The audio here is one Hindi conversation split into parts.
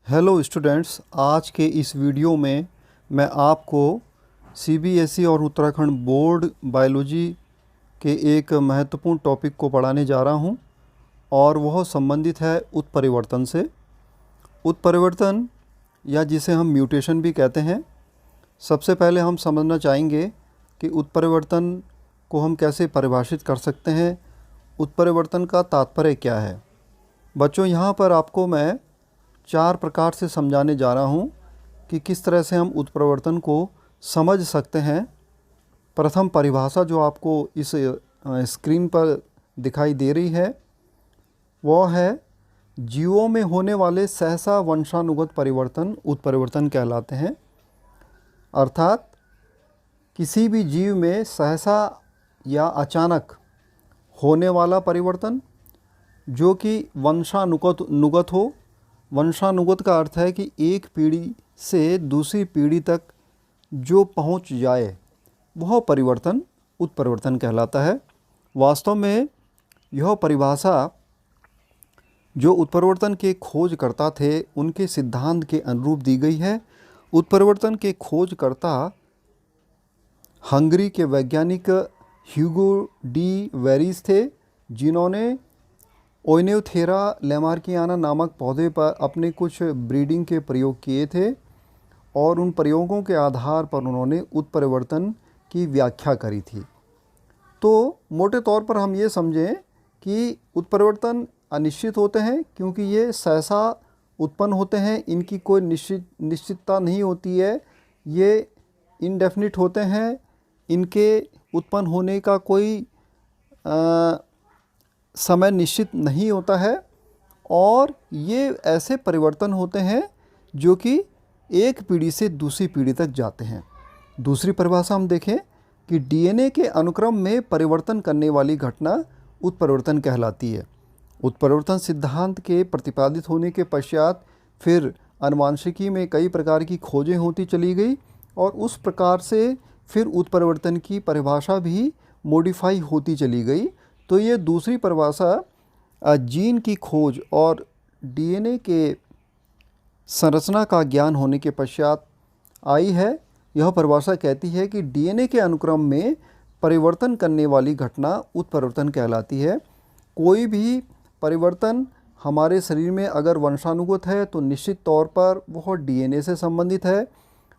हेलो स्टूडेंट्स, आज के इस वीडियो में मैं आपको सीबीएसई और उत्तराखंड बोर्ड बायोलॉजी के एक महत्वपूर्ण टॉपिक को पढ़ाने जा रहा हूं और वह संबंधित है उत्परिवर्तन से। उत्परिवर्तन या जिसे हम म्यूटेशन भी कहते हैं। सबसे पहले हम समझना चाहेंगे कि उत्परिवर्तन को हम कैसे परिभाषित कर सकते हैं, उत्परिवर्तन का तात्पर्य क्या है। बच्चों, यहाँ पर आपको मैं 4 प्रकार से समझाने जा रहा हूँ कि किस तरह से हम उत्परिवर्तन को समझ सकते हैं। प्रथम परिभाषा जो आपको इस स्क्रीन पर दिखाई दे रही है वह है जीवों में होने वाले सहसा वंशानुगत परिवर्तन उत्परिवर्तन कहलाते हैं। अर्थात किसी भी जीव में सहसा या अचानक होने वाला परिवर्तन जो कि वंशानुगत हो। वंशानुगत का अर्थ है कि एक पीढ़ी से दूसरी पीढ़ी तक जो पहुंच जाए वह परिवर्तन उत्परिवर्तन कहलाता है। वास्तव में यह परिभाषा जो उत्परिवर्तन के खोजकर्ता थे उनके सिद्धांत के अनुरूप दी गई है। उत्परिवर्तन के खोजकर्ता हंगरी के वैज्ञानिक ह्यूगो डी वेरिस थे, जिन्होंने ओइनोथेरा लैमार्कियाना नामक पौधे पर अपने कुछ ब्रीडिंग के प्रयोग किए थे और उन प्रयोगों के आधार पर उन्होंने उत्परिवर्तन की व्याख्या करी थी। तो मोटे तौर पर हम ये समझें कि उत्परिवर्तन अनिश्चित होते हैं क्योंकि ये सहसा उत्पन्न होते हैं, इनकी कोई निश्चितता नहीं होती है, ये इनडेफिनिट होते हैं, इनके उत्पन्न होने का कोई समय निश्चित नहीं होता है और ये ऐसे परिवर्तन होते हैं जो कि एक पीढ़ी से दूसरी पीढ़ी तक जाते हैं। दूसरी परिभाषा हम देखें कि डीएनए के अनुक्रम में परिवर्तन करने वाली घटना उत्परिवर्तन कहलाती है। उत्परिवर्तन सिद्धांत के प्रतिपादित होने के पश्चात फिर आनुवंशिकी में कई प्रकार की खोजें होती चली गई और उस प्रकार से फिर उत्परिवर्तन की परिभाषा भी मॉडिफाई होती चली गई। तो ये दूसरी परिभाषा जीन की खोज और डीएनए के संरचना का ज्ञान होने के पश्चात आई है। यह परिभाषा कहती है कि डीएनए के अनुक्रम में परिवर्तन करने वाली घटना उत्परिवर्तन कहलाती है। कोई भी परिवर्तन हमारे शरीर में अगर वंशानुगत है तो निश्चित तौर पर वह डीएनए से संबंधित है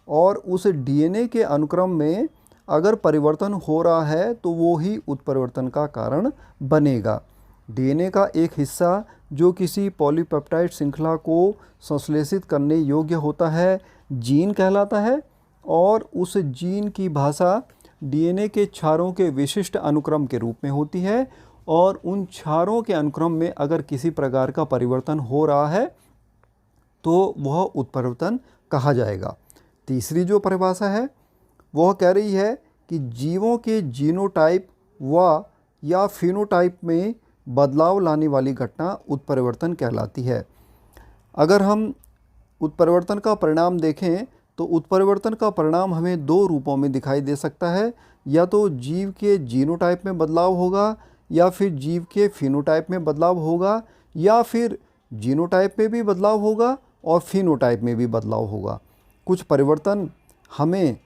और उस डीएनए के अनुक्रम में अगर परिवर्तन हो रहा है तो वो ही उत्परिवर्तन का कारण बनेगा। डीएनए का एक हिस्सा जो किसी पॉलीपेप्टाइड श्रृंखला को संश्लेषित करने योग्य होता है जीन कहलाता है और उस जीन की भाषा डीएनए के क्षारों के विशिष्ट अनुक्रम के रूप में होती है और उन क्षारों के अनुक्रम में अगर किसी प्रकार का परिवर्तन हो रहा है तो वह उत्परिवर्तन कहा जाएगा। तीसरी जो परिभाषा है वह कह रही है कि जीवों के जीनोटाइप व या फिनोटाइप में बदलाव लाने वाली घटना उत्परिवर्तन कहलाती है। अगर हम उत्परिवर्तन का परिणाम देखें तो उत्परिवर्तन का परिणाम हमें 2 रूपों में दिखाई दे सकता है, या तो जीव के जीनोटाइप में बदलाव होगा या फिर जीव के फिनोटाइप में बदलाव होगा या फिर जीनोटाइप में भी बदलाव होगा और फिनोटाइप में भी बदलाव होगा। कुछ परिवर्तन हमें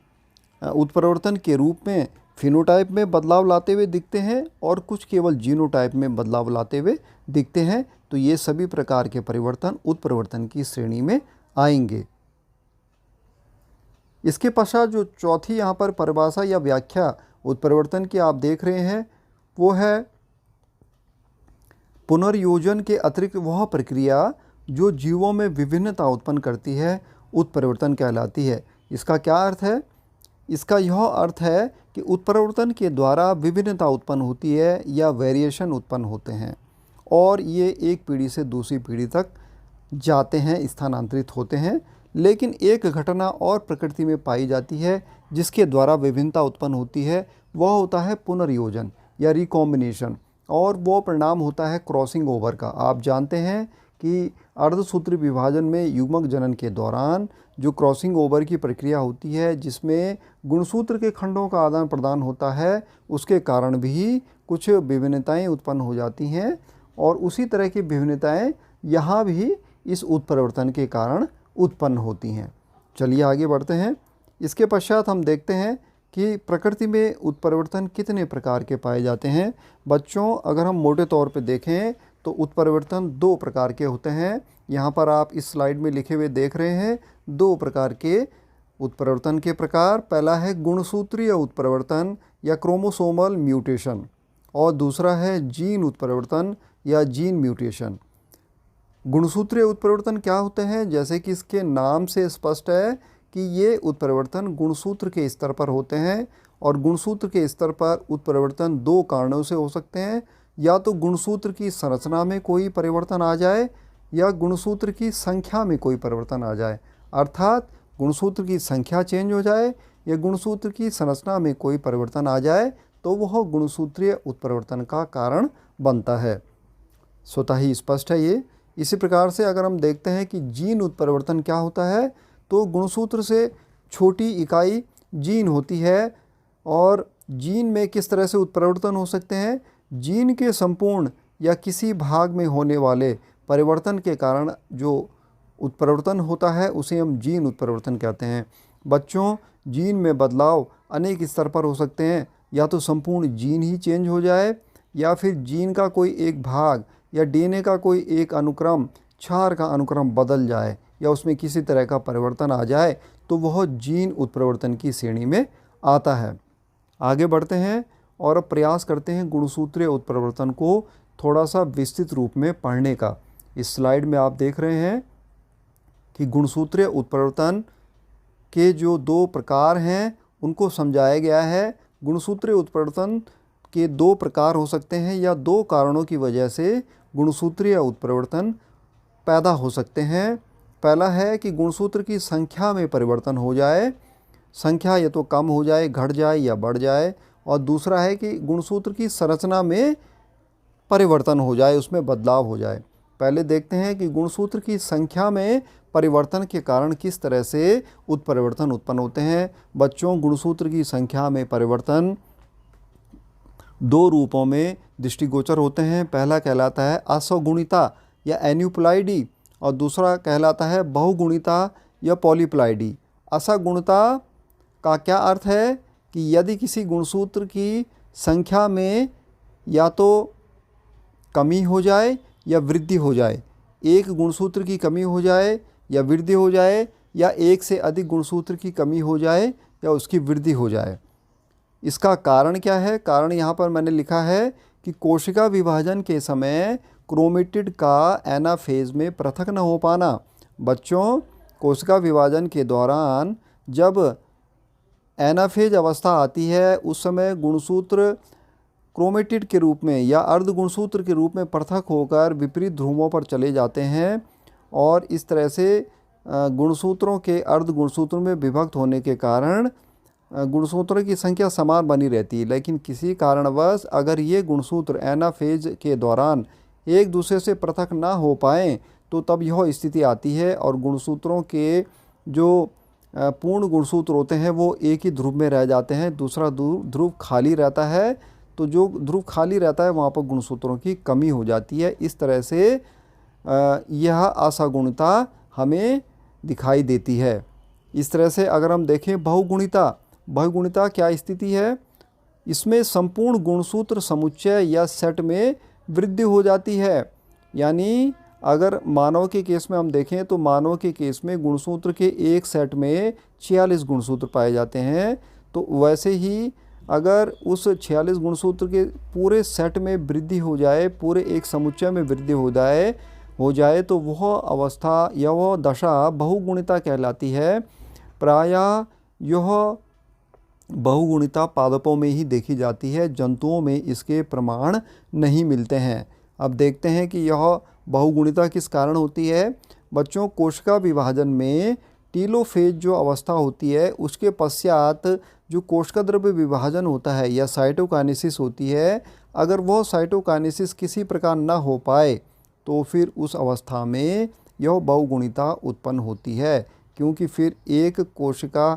उत्परिवर्तन के रूप में फिनोटाइप में बदलाव लाते हुए दिखते हैं और कुछ केवल जीनोटाइप में बदलाव लाते हुए दिखते हैं। तो ये सभी प्रकार के परिवर्तन उत्परिवर्तन की श्रेणी में आएंगे। इसके पश्चात जो चौथी यहाँ पर परिभाषा या व्याख्या उत्परिवर्तन की आप देख रहे हैं वो है पुनर्योजन के अतिरिक्त वह प्रक्रिया जो जीवों में विभिन्नता उत्पन्न करती है उत्परिवर्तन कहलाती है। इसका क्या अर्थ है? इसका यह अर्थ है कि उत्परिवर्तन के द्वारा विभिन्नता उत्पन्न होती है या वेरिएशन उत्पन्न होते हैं और ये एक पीढ़ी से दूसरी पीढ़ी तक जाते हैं, स्थानांतरित होते हैं। लेकिन एक घटना और प्रकृति में पाई जाती है जिसके द्वारा विभिन्नता उत्पन्न होती है, वह होता है पुनर्योजन या रिकॉम्बिनेशन और वो परिणाम होता है क्रॉसिंग ओवर का। आप जानते हैं कि अर्धसूत्री विभाजन में युग्मक जनन के दौरान जो क्रॉसिंग ओवर की प्रक्रिया होती है जिसमें गुणसूत्र के खंडों का आदान प्रदान होता है, उसके कारण भी कुछ विभिन्नताएं उत्पन्न हो जाती हैं और उसी तरह की विभिन्नताएं यहाँ भी इस उत्परिवर्तन के कारण उत्पन्न होती हैं। चलिए आगे बढ़ते हैं। इसके पश्चात हम देखते हैं कि प्रकृति में उत्परिवर्तन कितने प्रकार के पाए जाते हैं। बच्चों, अगर हम मोटे तौर पे देखें तो उत्परिवर्तन 2 प्रकार के होते हैं। यहाँ पर आप इस स्लाइड में लिखे हुए देख रहे हैं 2 प्रकार के उत्परिवर्तन के प्रकार। पहला है गुणसूत्रीय उत्परिवर्तन या क्रोमोसोमल म्यूटेशन, और दूसरा है जीन उत्परिवर्तन या जीन म्यूटेशन। गुणसूत्रीय उत्परिवर्तन क्या होते हैं? जैसे कि इसके नाम से स्पष्ट है कि ये उत्परिवर्तन गुणसूत्र के स्तर पर होते हैं, और गुणसूत्र के स्तर पर उत्परिवर्तन 2 कारणों से हो सकते हैं। या तो गुणसूत्र की संरचना में कोई परिवर्तन आ जाए या गुणसूत्र की संख्या में कोई परिवर्तन आ जाए, अर्थात गुणसूत्र की संख्या चेंज हो जाए या गुणसूत्र की संरचना में कोई परिवर्तन आ जाए तो वह गुणसूत्रीय उत्परिवर्तन का कारण बनता है। स्वतः ही स्पष्ट है ये। इसी प्रकार से अगर हम देखते हैं कि जीन उत्परिवर्तन क्या होता है, तो गुणसूत्र से छोटी इकाई जीन होती है, और जीन में किस तरह से उत्परिवर्तन हो सकते हैं? जीन के संपूर्ण या किसी भाग में होने वाले परिवर्तन के कारण जो उत्परिवर्तन होता है उसे हम जीन उत्परिवर्तन कहते हैं। बच्चों, जीन में बदलाव अनेक स्तर पर हो सकते हैं। या तो संपूर्ण जीन ही चेंज हो जाए, या फिर जीन का कोई एक भाग या डीएनए का कोई एक अनुक्रम, क्षार का अनुक्रम बदल जाए या उसमें किसी तरह का परिवर्तन आ जाए तो वह जीन उत्परिवर्तन की श्रेणी में आता है। आगे बढ़ते हैं और अब प्रयास करते हैं गुणसूत्रीय उत्परिवर्तन को थोड़ा सा विस्तृत रूप में पढ़ने का। इस स्लाइड में आप देख रहे हैं कि गुणसूत्रीय उत्परिवर्तन के जो 2 प्रकार हैं उनको समझाया गया है। गुणसूत्रीय उत्परिवर्तन के 2 प्रकार हो सकते हैं या 2 कारणों की वजह से गुणसूत्रीय उत्परिवर्तन पैदा हो सकते हैं। पहला है कि गुणसूत्र की संख्या में परिवर्तन हो जाए, संख्या या तो कम हो जाए, घट जाए या बढ़ जाए, और दूसरा है कि गुणसूत्र की संरचना में परिवर्तन हो जाए, उसमें बदलाव हो जाए। पहले देखते हैं कि गुणसूत्र की संख्या में परिवर्तन के कारण किस तरह से उत्परिवर्तन उत्पन्न होते हैं। बच्चों, गुणसूत्र की संख्या में परिवर्तन 2 रूपों में दृष्टिगोचर होते हैं। पहला कहलाता है असगुणिता या एन्यूप्लॉइडी, और दूसरा कहलाता है बहुगुणिता या पॉलीप्लॉइडी। असगुणिता का क्या अर्थ है कि यदि किसी गुणसूत्र की संख्या में या तो कमी हो जाए या वृद्धि हो जाए, एक गुणसूत्र की कमी हो जाए या वृद्धि हो जाए, या एक से अधिक गुणसूत्र की कमी हो जाए या उसकी वृद्धि हो जाए। इसका कारण क्या है? कारण यहाँ पर मैंने लिखा है कि कोशिका विभाजन के समय क्रोमेटिड का एनाफेज में पृथक न हो पाना। बच्चों, कोशिका विभाजन के दौरान जब एनाफेज अवस्था आती है उस समय गुणसूत्र क्रोमेटिड के रूप में या अर्ध गुणसूत्र के रूप में पृथक होकर विपरीत ध्रुवों पर चले जाते हैं, और इस तरह से गुणसूत्रों के अर्ध गुणसूत्रों में विभक्त होने के कारण गुणसूत्रों की संख्या समान बनी रहती है। लेकिन किसी कारणवश अगर ये गुणसूत्र एनाफेज के दौरान एक दूसरे से पृथक ना हो पाएँ तो तब यह स्थिति आती है, और गुणसूत्रों के जो पूर्ण गुणसूत्र होते हैं वो एक ही ध्रुव में रह जाते हैं, दूसरा ध्रुव खाली रहता है। तो जो ध्रुव खाली रहता है वहाँ पर गुणसूत्रों की कमी हो जाती है। इस तरह से यह असगुणता हमें दिखाई देती है। इस तरह से अगर हम देखें बहुगुणिता, बहुगुणिता क्या स्थिति है? इसमें संपूर्ण गुणसूत्र समुच्चय या सेट में वृद्धि हो जाती है। यानी अगर मानव के केस में हम देखें तो मानव के केस में गुणसूत्र के एक सेट में 46 गुणसूत्र पाए जाते हैं। तो वैसे ही अगर उस 46 गुणसूत्र के पूरे सेट में वृद्धि हो जाए, पूरे एक समुच्चय में वृद्धि हो जाए तो वह अवस्था या वह दशा बहुगुणिता कहलाती है। प्रायः यह बहुगुणिता पादपों में ही देखी जाती है, जंतुओं में इसके प्रमाण नहीं मिलते हैं। अब देखते हैं कि यह बहुगुणिता किस कारण होती है। बच्चों, कोशिका विभाजन में टीलोफेज जो अवस्था होती है उसके पश्चात जो कोशिका द्रव्य विभाजन होता है या साइटोकाइनेसिस होती है, अगर वह साइटोकाइनेसिस किसी प्रकार न हो पाए तो फिर उस अवस्था में यह बहुगुणिता उत्पन्न होती है, क्योंकि फिर एक कोशिका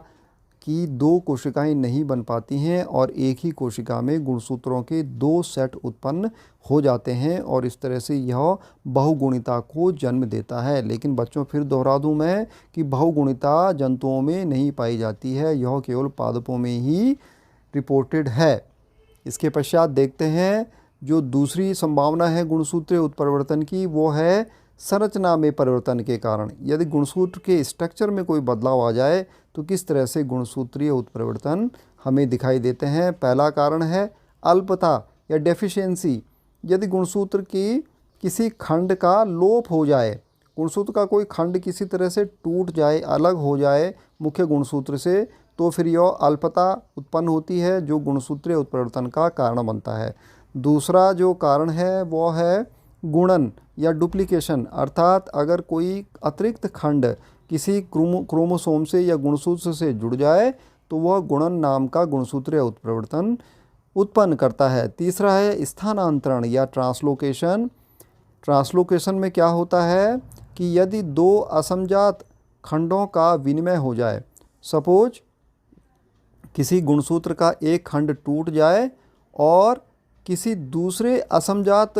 कि 2 कोशिकाएं नहीं बन पाती हैं और एक ही कोशिका में गुणसूत्रों के 2 सेट उत्पन्न हो जाते हैं और इस तरह से यह बहुगुणिता को जन्म देता है। लेकिन बच्चों फिर दोहरा दूं मैं कि बहुगुणिता जंतुओं में नहीं पाई जाती है, यह केवल पादपों में ही रिपोर्टेड है। इसके पश्चात देखते हैं जो दूसरी संभावना है गुणसूत्रीय उत्परिवर्तन की, वो है संरचना में परिवर्तन के कारण। यदि गुणसूत्र के स्ट्रक्चर में कोई बदलाव आ जाए तो किस तरह से गुणसूत्रीय उत्परिवर्तन हमें दिखाई देते हैं। पहला कारण है अल्पता या डेफिशिएंसी। यदि गुणसूत्र की किसी खंड का लोप हो जाए, गुणसूत्र का कोई खंड किसी तरह से टूट जाए, अलग हो जाए मुख्य गुणसूत्र से, तो फिर यह अल्पता उत्पन्न होती है जो गुणसूत्रीय उत्परिवर्तन का कारण बनता है। दूसरा जो कारण है वो है गुणन या डुप्लीकेशन, अर्थात अगर कोई अतिरिक्त खंड किसी क्रोमोसोम से या गुणसूत्र से जुड़ जाए तो वह गुणन नाम का गुणसूत्रीय उत्परिवर्तन उत्पन्न करता है। तीसरा है स्थानांतरण या ट्रांसलोकेशन। ट्रांसलोकेशन में क्या होता है कि यदि 2 असमजात खंडों का विनिमय हो जाए, सपोज किसी गुणसूत्र का एक खंड टूट जाए और किसी दूसरे असमजात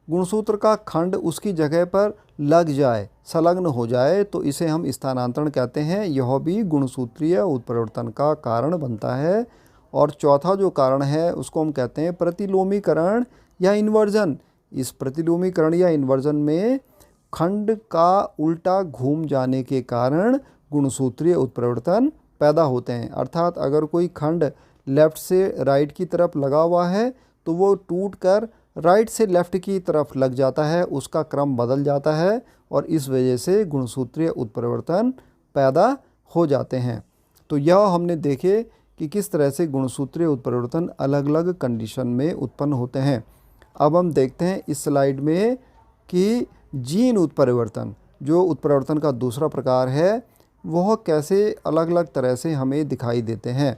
गुणसूत्र का खंड उसकी जगह पर लग जाए, संलग्न हो जाए, तो इसे हम स्थानांतरण कहते हैं। यह भी गुणसूत्रीय उत्परिवर्तन का कारण बनता है। और चौथा जो कारण है उसको हम कहते हैं प्रतिलोमीकरण या इन्वर्जन। इस प्रतिलोमीकरण या इन्वर्जन में खंड का उल्टा घूम जाने के कारण गुणसूत्रीय उत्परिवर्तन पैदा होते हैं। अर्थात अगर कोई खंड लेफ़्ट से राइट की तरफ लगा हुआ है तो वो टूट कर राइट से लेफ़्ट की तरफ लग जाता है, उसका क्रम बदल जाता है और इस वजह से गुणसूत्रीय उत्परिवर्तन पैदा हो जाते हैं। तो यह हमने देखे कि किस तरह से गुणसूत्रीय उत्परिवर्तन अलग अलग कंडीशन में उत्पन्न होते हैं। अब हम देखते हैं इस स्लाइड में कि जीन उत्परिवर्तन, जो उत्परिवर्तन का दूसरा प्रकार है, वह कैसे अलग अलग तरह से हमें दिखाई देते हैं।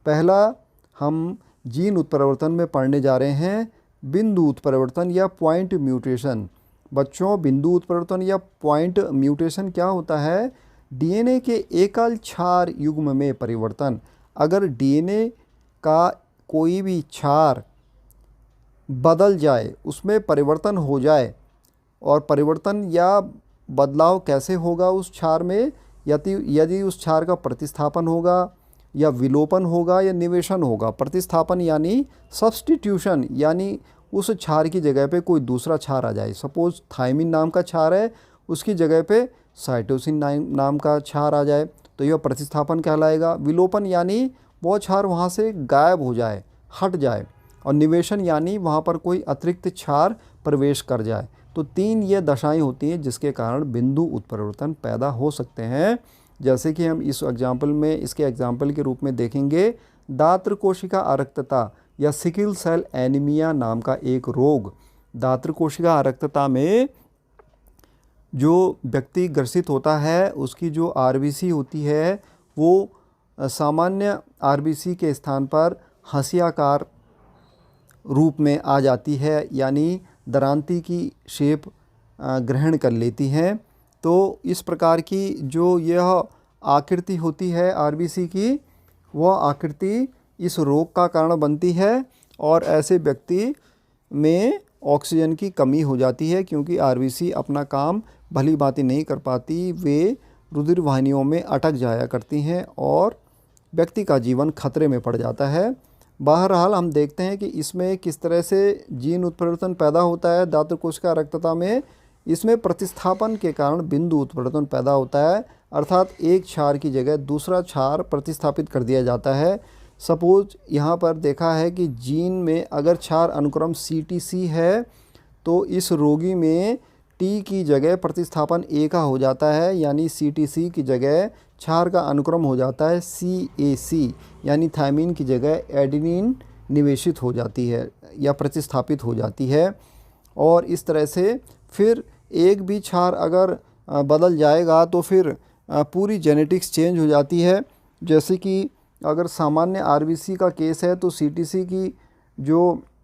पहला हम जीन उत्परिवर्तन में पढ़ने जा रहे हैं बिंदु उत्परिवर्तन या पॉइंट म्यूटेशन। बच्चों, बिंदु उत्परिवर्तन या पॉइंट म्यूटेशन क्या होता है? डीएनए के एकल क्षार युग्म में परिवर्तन। अगर डीएनए का कोई भी क्षार बदल जाए, उसमें परिवर्तन हो जाए, और परिवर्तन या बदलाव कैसे होगा उस क्षार में? यदि उस क्षार का प्रतिस्थापन होगा या विलोपन होगा या निवेशन होगा। प्रतिस्थापन यानी सब्स्टिट्यूशन, यानी उस क्षार की जगह पे कोई दूसरा क्षार आ जाए। सपोज थायमिन नाम का क्षार है, उसकी जगह पे साइटोसिन नाम का क्षार आ जाए, तो यह प्रतिस्थापन कहलाएगा। विलोपन यानी वो क्षार वहाँ से गायब हो जाए, हट जाए। और निवेशन यानी वहाँ पर कोई अतिरिक्त क्षार प्रवेश कर जाए। तो 3 ये दशाएं होती हैं जिसके कारण बिंदु उत्परिवर्तन पैदा हो सकते हैं। जैसे कि हम इस एग्जाम्पल में, इसके एग्जाम्पल के रूप में देखेंगे, दात्र कोशिका अरक्तता या सिकिल सेल एनीमिया नाम का एक रोग। दात्र कोशिका अरक्तता में जो व्यक्ति ग्रसित होता है, उसकी जो आरबीसी होती है वो सामान्य आरबीसी के स्थान पर हंसियाकार रूप में आ जाती है, यानी दरांती की शेप ग्रहण कर लेती हैं। तो इस प्रकार की जो यह आकृति होती है आरबीसी की, वह आकृति इस रोग का कारण बनती है और ऐसे व्यक्ति में ऑक्सीजन की कमी हो जाती है, क्योंकि आरबीसी अपना काम भली भांति नहीं कर पाती, वे रुधिर वाहिनियों में अटक जाया करती हैं और व्यक्ति का जीवन खतरे में पड़ जाता है। बहरहाल हम देखते हैं कि इसमें किस तरह से जीन उत्परिवर्तन पैदा होता है दात्र कोशिका अरक्तता में। इसमें प्रतिस्थापन के कारण बिंदु उत्परिवर्तन पैदा होता है, अर्थात एक क्षार की जगह दूसरा क्षार प्रतिस्थापित कर दिया जाता है। सपोज यहाँ पर देखा है कि जीन में अगर क्षार अनुक्रम CTC है तो इस रोगी में T की जगह प्रतिस्थापन A का हो जाता है, यानी CTC की जगह क्षार का अनुक्रम हो जाता है CAC, यानी थायमिन की जगह एडेनिन निवेशित हो जाती है या प्रतिस्थापित हो जाती है। और इस तरह से फिर एक भी क्षार अगर बदल जाएगा तो फिर पूरी जेनेटिक्स चेंज हो जाती है। जैसे कि अगर सामान्य आरबीसी का केस है तो CTC की जो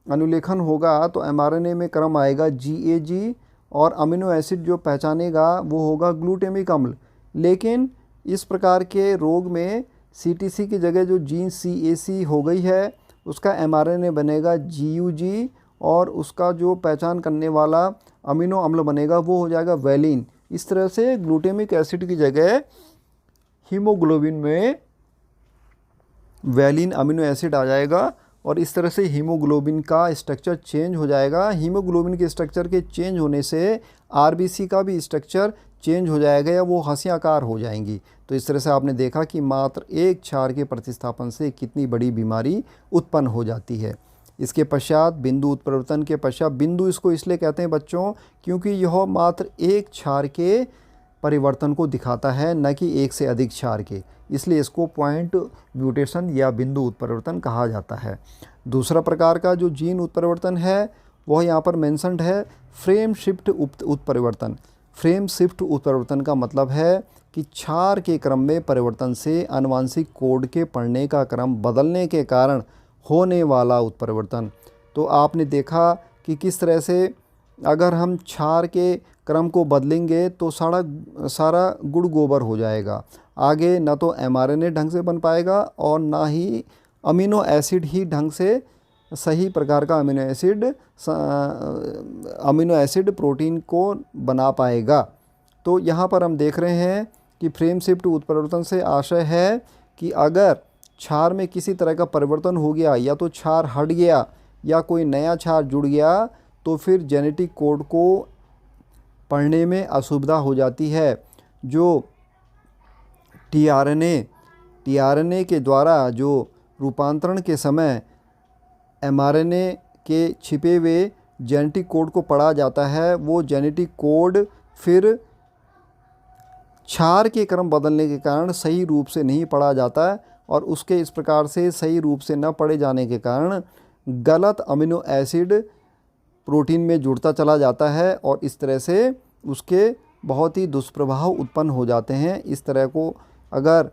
अनुलेखन होगा तो mRNA में क्रम आएगा GAG और अमीनो एसिड जो पहचानेगा वो होगा ग्लूटामिक अम्ल। लेकिन इस प्रकार के रोग में CTC की जगह जो जीन CAC हो गई है उसका mRNA बनेगा GUG और उसका जो पहचान करने वाला अमीनो अम्ल बनेगा वो हो जाएगा वैलिन। इस तरह से ग्लूटामिक एसिड की जगह हीमोग्लोबिन में वैलिन अमीनो एसिड आ जाएगा और इस तरह से हीमोग्लोबिन का स्ट्रक्चर चेंज हो जाएगा। हीमोग्लोबिन के स्ट्रक्चर के चेंज होने से RBC का भी स्ट्रक्चर चेंज हो जाएगा या वो हंसियाकार हो जाएंगी। तो इस तरह से आपने देखा कि मात्र एक क्षार के प्रतिस्थापन से कितनी बड़ी बीमारी उत्पन्न हो जाती है। इसके पश्चात बिंदु उत्परिवर्तन के पश्चात, बिंदु इसको इसलिए कहते हैं बच्चों क्योंकि यह मात्र एक क्षार के परिवर्तन को दिखाता है, न कि एक से अधिक क्षार के, इसलिए इसको पॉइंट म्यूटेशन या बिंदु उत्परिवर्तन कहा जाता है। दूसरा प्रकार का जो जीन उत्परिवर्तन है वह यहाँ पर मेंशन्ड है फ्रेम शिफ्ट उत्परिवर्तन। फ्रेम शिफ्ट उत्परिवर्तन का मतलब है कि क्षार के क्रम में परिवर्तन से आनुवंशिक कोड के पढ़ने का क्रम बदलने के कारण होने वाला उत्परिवर्तन। तो आपने देखा कि किस तरह से अगर हम क्षार के क्रम को बदलेंगे तो सारा गुड़ गोबर हो जाएगा। आगे न तो mRNA ढंग से बन पाएगा और ना ही अमीनो एसिड ही ढंग से सही प्रकार का अमीनो एसिड प्रोटीन को बना पाएगा। तो यहाँ पर हम देख रहे हैं कि फ्रेम शिफ्ट उत्परिवर्तन से आशय है कि अगर क्षार में किसी तरह का परिवर्तन हो गया या तो क्षार हट गया या कोई नया क्षार जुड़ गया तो फिर जेनेटिक कोड को पढ़ने में असुविधा हो जाती है। जो tRNA के द्वारा जो रूपांतरण के समय mRNA के छिपे हुए जेनेटिक कोड को पढ़ा जाता है, वो जेनेटिक कोड फिर क्षार के क्रम बदलने के कारण सही रूप से नहीं पढ़ा जाता और उसके इस प्रकार से सही रूप से न पढ़े जाने के कारण गलत अमीनो एसिड प्रोटीन में जुड़ता चला जाता है और इस तरह से उसके बहुत ही दुष्प्रभाव उत्पन्न हो जाते हैं। इस तरह को अगर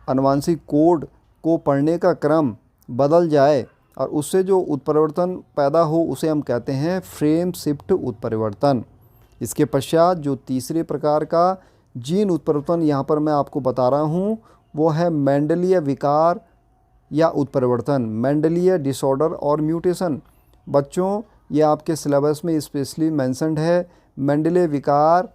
आनुवंशिक कोड को पढ़ने का क्रम बदल जाए और उससे जो उत्परिवर्तन पैदा हो उसे हम कहते हैं फ्रेम शिफ्ट उत्परिवर्तन। इसके पश्चात जो तीसरे प्रकार का जीन उत्परिवर्तन यहाँ पर मैं आपको बता रहा हूँ वो है मेंडलीय विकार या उत्परिवर्तन, मेंडलीय डिसऑर्डर और म्यूटेशन। बच्चों ये आपके सिलेबस में स्पेशली मेंशन्ड है। मेंडलीय विकार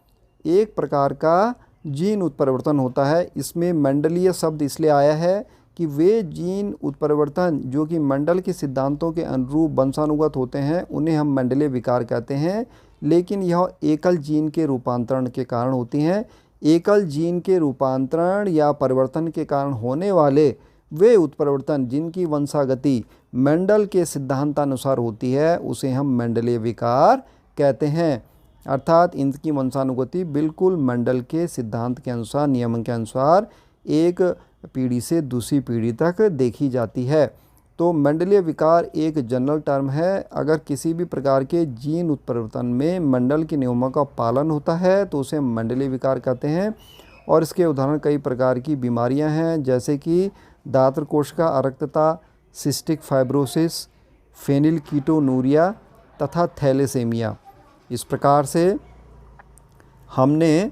एक प्रकार का जीन उत्परिवर्तन होता है। इसमें मेंडलीय शब्द इसलिए आया है कि वे जीन उत्परिवर्तन जो कि मेंडल के सिद्धांतों के अनुरूप वंशानुगत होते हैं उन्हें हम मेंडलीय विकार कहते हैं, लेकिन यह एकल जीन के रूपांतरण के कारण होती हैं। एकल जीन के रूपांतरण या परिवर्तन के कारण होने वाले वे उत्परिवर्तन जिनकी वंशागति मेंडल के सिद्धांतानुसार होती है उसे हम मेंडलीय विकार कहते हैं। अर्थात इनकी वंशानुगति बिल्कुल मेंडल के सिद्धांत के अनुसार, नियमन के अनुसार एक पीढ़ी से दूसरी पीढ़ी तक देखी जाती है। तो मेंडलीय विकार एक जनरल टर्म है। अगर किसी भी प्रकार के जीन उत्परिवर्तन में मेंडल के नियमों का पालन होता है तो उसे मेंडलीय विकार कहते हैं। और इसके उदाहरण कई प्रकार की बीमारियां हैं, जैसे कि दात्र कोश का अरक्तता, सिस्टिक फाइब्रोसिस, फेनिलकीटोनूरिया तथा थैलेसेमिया। इस प्रकार से हमने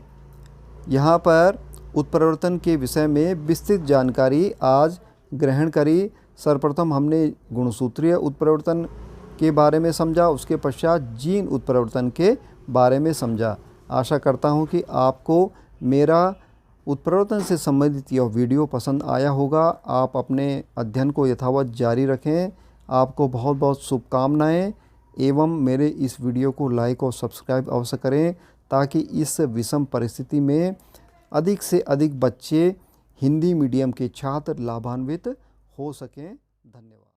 यहाँ पर उत्परिवर्तन के विषय में विस्तृत जानकारी आज ग्रहण करी। सर्वप्रथम हमने गुणसूत्रीय उत्परिवर्तन के बारे में समझा, उसके पश्चात जीन उत्परिवर्तन के बारे में समझा। आशा करता हूँ कि आपको मेरा उत्परिवर्तन से संबंधित यह वीडियो पसंद आया होगा। आप अपने अध्ययन को यथावत जारी रखें। आपको बहुत बहुत शुभकामनाएं एवं मेरे इस वीडियो को लाइक और सब्सक्राइब अवश्य करें ताकि इस विषम परिस्थिति में अधिक से अधिक बच्चे हिंदी मीडियम के छात्र लाभान्वित हो सकें। धन्यवाद।